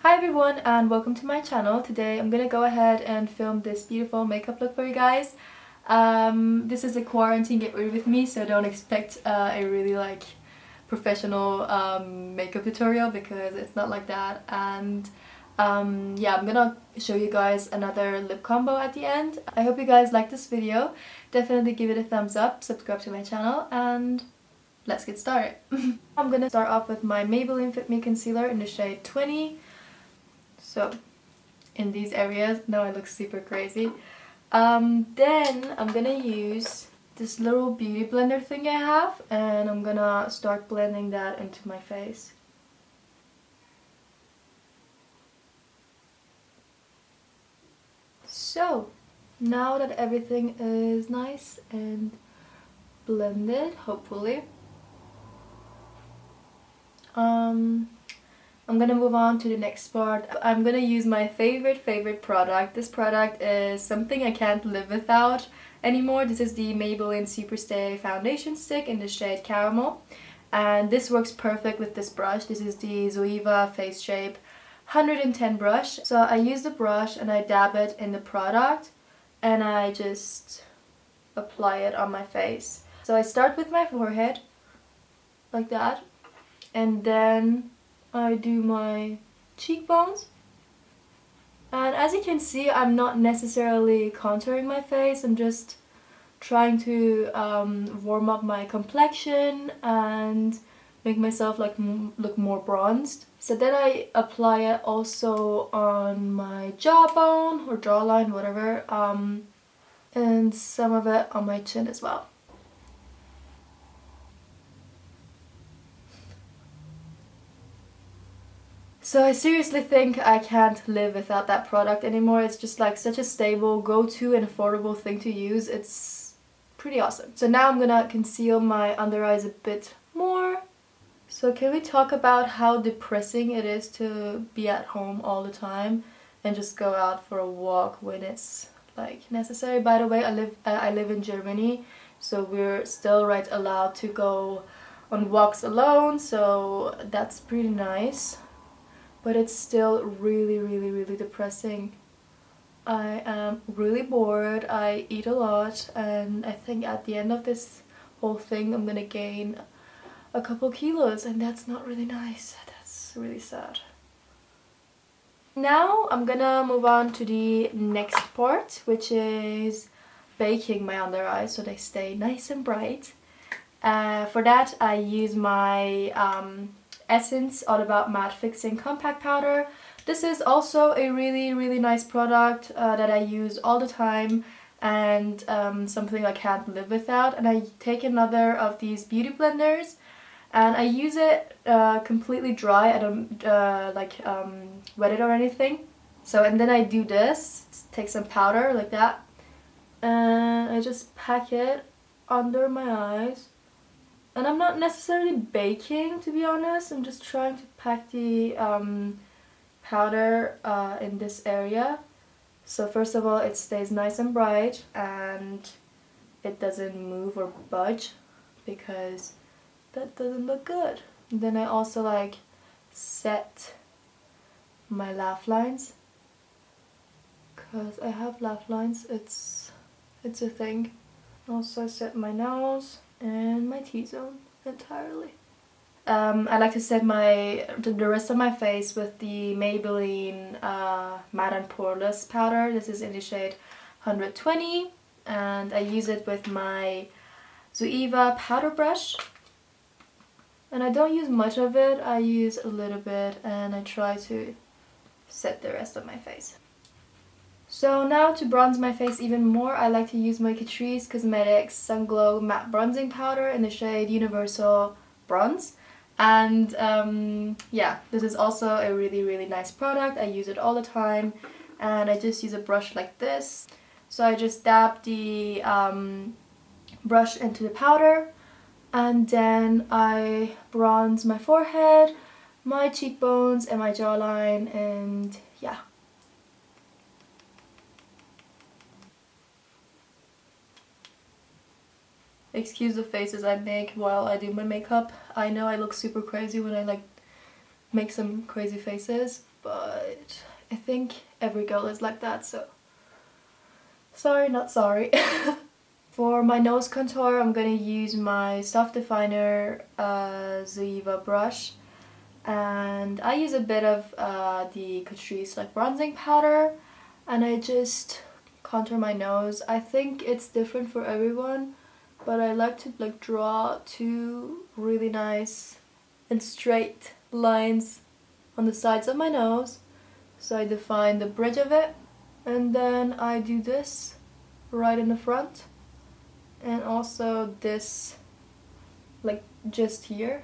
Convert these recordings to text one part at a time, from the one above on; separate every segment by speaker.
Speaker 1: Hi everyone and welcome to my channel. Today I'm gonna go ahead and film this beautiful makeup look for you guys. This is a quarantine get ready with me, so don't expect a really professional makeup tutorial because it's not like that. And yeah, I'm gonna show you guys another lip combo at the end. I hope you guys like this video. Definitely give it a thumbs up, subscribe to my channel, and let's get started. I'm gonna start off with my Maybelline Fit Me Concealer in the shade 20. So in these areas, now I look super crazy. Then I'm gonna use this little beauty blender thing I have, and I'm gonna start blending that into my face. So now that everything is nice and blended, hopefully, I'm gonna move on to the next part. I'm gonna use my favorite product. This product is something I can't live without anymore. This is the Maybelline Superstay Foundation Stick in the shade Caramel. And this works perfect with this brush. This is the Zoeva Face Shape 110 brush. So I use the brush and I dab it in the product and I just apply it on my face. So I start with my forehead, like that, and then I do my cheekbones, and as you can see, I'm not necessarily contouring my face. I'm just trying to warm up my complexion and make myself look more bronzed. So then I apply it also on my jawbone or jawline, whatever, and some of it on my chin as well. So I seriously think I can't live without that product anymore. It's just like such a stable, go-to and affordable thing to use. It's pretty awesome. So now I'm gonna conceal my under eyes a bit more. So can we talk about how depressing it is to be at home all the time and just go out for a walk when it's like necessary? By the way, I live in Germany, so we're still allowed to go on walks alone, so that's pretty nice. But it's still really depressing. I am really bored, I eat a lot, and I think at the end of this whole thing I'm gonna gain a couple kilos, and that's not really nice. That's really sad. Now I'm gonna move on to the next part, which is baking my under eyes so they stay nice and bright. For that I use my Essence All About Matte Fixing Compact Powder. This is also a really nice product that I use all the time, and something I can't live without. And I take another of these beauty blenders and I use it completely dry. I don't wet it or anything. So, and then I do this, take some powder like that, and I just pack it under my eyes. And I'm not necessarily baking, to be honest. I'm just trying to pack the powder in this area. So first of all, it stays nice and bright and it doesn't move or budge because that doesn't look good. And then I also set my laugh lines, because I have laugh lines. It's a thing. Also, I set my nose and my T-zone entirely. I like to set the rest of my face with the Maybelline Matte And Poreless powder. This is in the shade 120, and I use it with my Zoeva powder brush. And I don't use much of it, I use a little bit, and I try to set the rest of my face. So now to bronze my face even more, I like to use my Catrice Cosmetics Sun Glow Matte Bronzing Powder in the shade Universal Bronze. And yeah, this is also a really nice product. I use it all the time, and I just use a brush like this. So I just dab the brush into the powder, and then I bronze my forehead, my cheekbones and my jawline, and yeah. Excuse the faces I make while I do my makeup. I know I look super crazy when I make some crazy faces. but I think every girl is like that, so sorry, not sorry. For my nose contour, I'm gonna use my Soft Definer Zoeva brush, and I use a bit of the Catrice like bronzing powder, and I just contour my nose. I think it's different for everyone, but I like to like draw two really nice and straight lines on the sides of my nose, so I define the bridge of it, and then I do this right in the front, and also this like just here,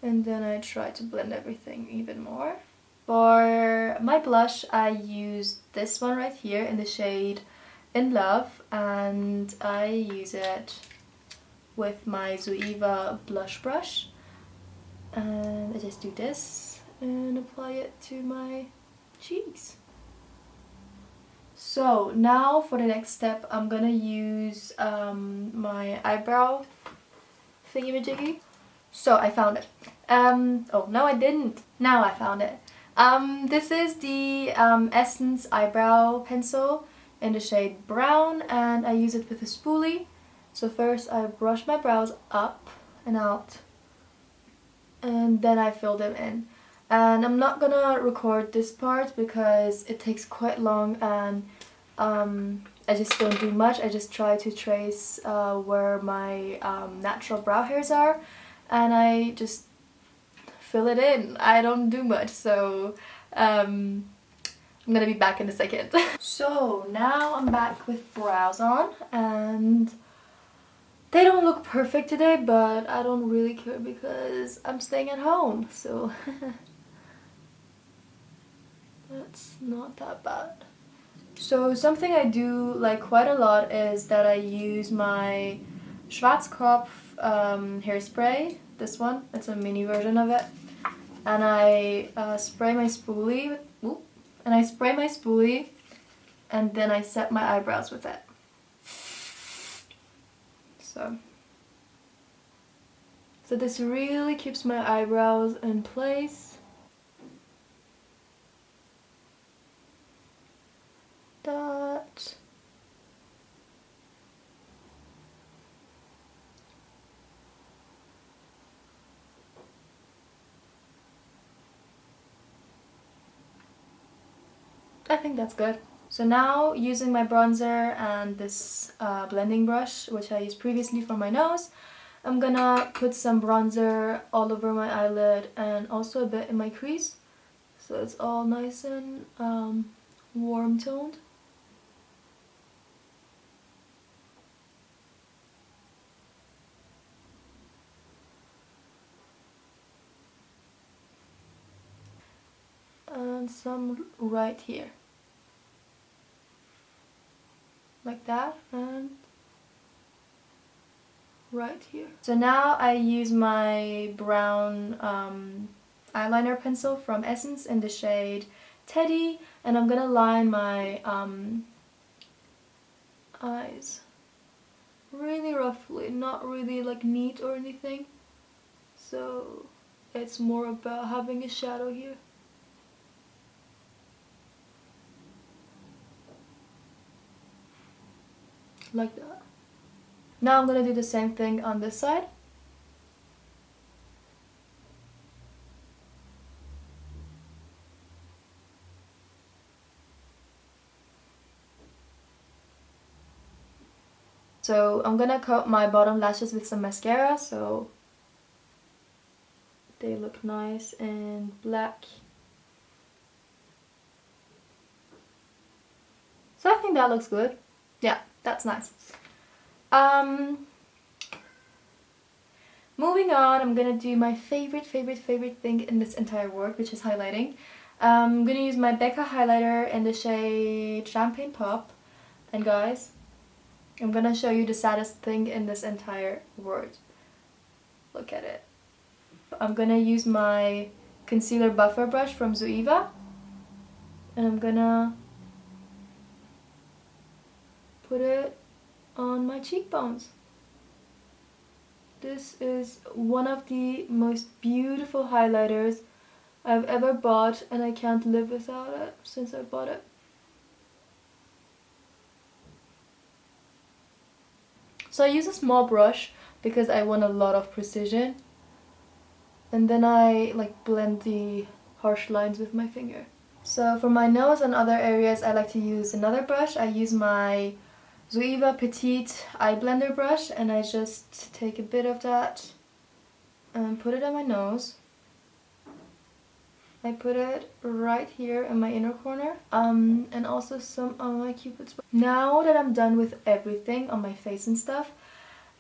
Speaker 1: and then I try to blend everything even more. For my blush, I use this one right here in the shade In Love, and I use it with my Zoeva blush brush, and I just do this and apply it to my cheeks. So now for the next step, I'm gonna use my eyebrow thingy-majiggy. So I found it. Oh no, I didn't. Now I found it. This is the Essence eyebrow pencil in the shade Brown, and I use it with a spoolie. So first I brush my brows up and out, and then I fill them in. And I'm not gonna record this part because it takes quite long, and I just don't do much. I just try to trace where my natural brow hairs are, and I just fill it in. I don't do much, so I'm gonna be back in a second. So now I'm back with brows on, and they don't look perfect today, but I don't really care because I'm staying at home, so that's not that bad. So something I do like quite a lot is that I use my Schwarzkopf hairspray, this one, it's a mini version of it, and I spray my spoolie, and then I set my eyebrows with it. So this really keeps my eyebrows in place. That. I think that's good. So now, using my bronzer and this blending brush, which I used previously for my nose, I'm gonna put some bronzer all over my eyelid and also a bit in my crease, so it's all nice and warm toned. And some right here, like that, and right here. So now I use my brown eyeliner pencil from Essence in the shade Teddy, and I'm gonna line my eyes really roughly, not really like neat or anything, so it's more about having a shadow here. Like that. Now I'm gonna do the same thing on this side. So I'm gonna coat my bottom lashes with some mascara, so they look nice and black. So I think that looks good. Yeah, that's nice. Moving on, I'm gonna do my favorite thing in this entire world, which is highlighting. I'm gonna use my Becca highlighter in the shade Champagne Pop, and guys, I'm gonna show you the saddest thing in this entire world. Look at it. I'm gonna use my concealer buffer brush from Zoeva, and I'm gonna put it on my cheekbones. This is one of the most beautiful highlighters I've ever bought, and I can't live without it since I bought it. So I use a small brush because I want a lot of precision, and then I like blend the harsh lines with my finger. So for my nose and other areas I like to use another brush. I use my Zoeva Petite eye blender brush, and I just take a bit of that and put it on my nose. I put it right here in my inner corner, and also some on my cupid's bow. Now that I'm done with everything on my face and stuff,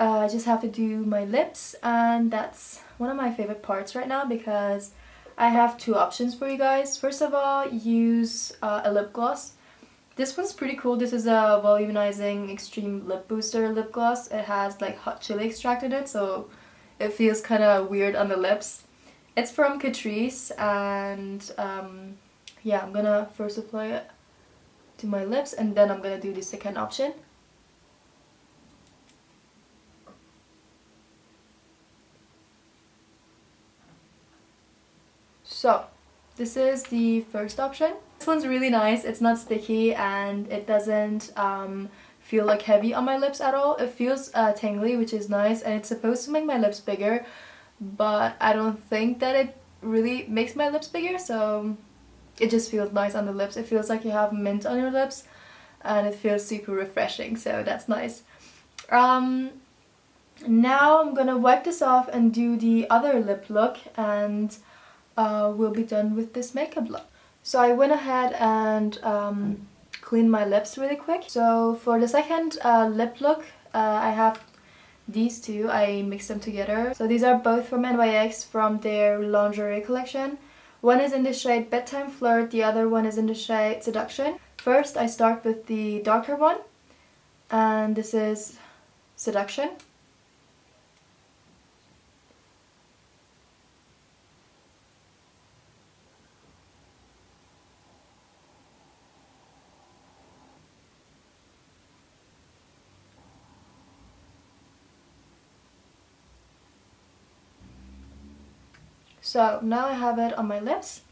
Speaker 1: I just have to do my lips, and that's one of my favorite parts right now because I have two options for you guys. First of all, use a lip gloss. This one's pretty cool. This is a volumizing extreme lip booster lip gloss. It has like hot chili extract in it, so it feels kind of weird on the lips. It's from Catrice, and yeah, I'm gonna first apply it to my lips, and then I'm gonna do the second option. So this is the first option. This one's really nice. It's not sticky, and it doesn't feel like heavy on my lips at all. It feels tingly, which is nice, and it's supposed to make my lips bigger, but I don't think that it really makes my lips bigger, so it just feels nice on the lips. It feels like you have mint on your lips, and it feels super refreshing, so that's nice. Now I'm gonna wipe this off and do the other lip look, and we'll be done with this makeup look. So I went ahead and cleaned my lips really quick. So for the second lip look, I have these two. I mixed them together. So these are both from NYX, from their lingerie collection. One is in the shade Bedtime Flirt, the other one is in the shade Seduction. First I start with the darker one, and this is Seduction. So now I have it on my lips,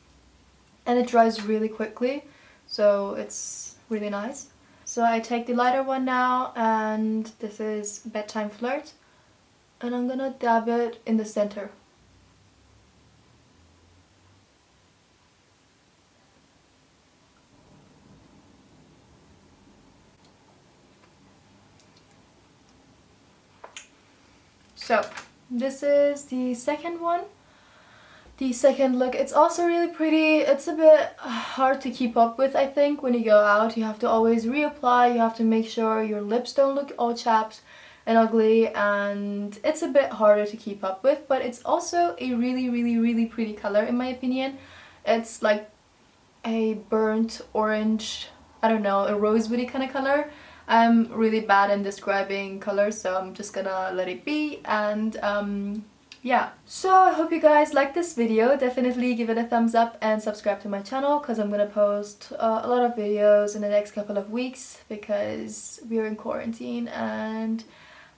Speaker 1: and it dries really quickly, so it's really nice. So I take the lighter one now, and this is Bedtime Flirt, and I'm gonna dab it in the center. So this is the second one. The second look, it's also really pretty. It's a bit hard to keep up with, I think. When you go out, you have to always reapply. You have to make sure your lips don't look all chapped and ugly, and it's a bit harder to keep up with, but it's also a really pretty color in my opinion. It's like a burnt orange, I don't know, a rosewoody kind of color. I'm really bad in describing colors, so I'm just gonna let it be, and yeah. So I hope you guys like this video. Definitely give it a thumbs up and subscribe to my channel, because I'm gonna post a lot of videos in the next couple of weeks because we're in quarantine and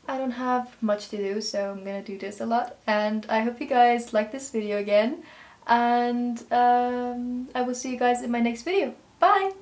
Speaker 1: I don't have much to do, so I'm gonna do this a lot. And I hope you guys like this video again, and I will see you guys in my next video. Bye!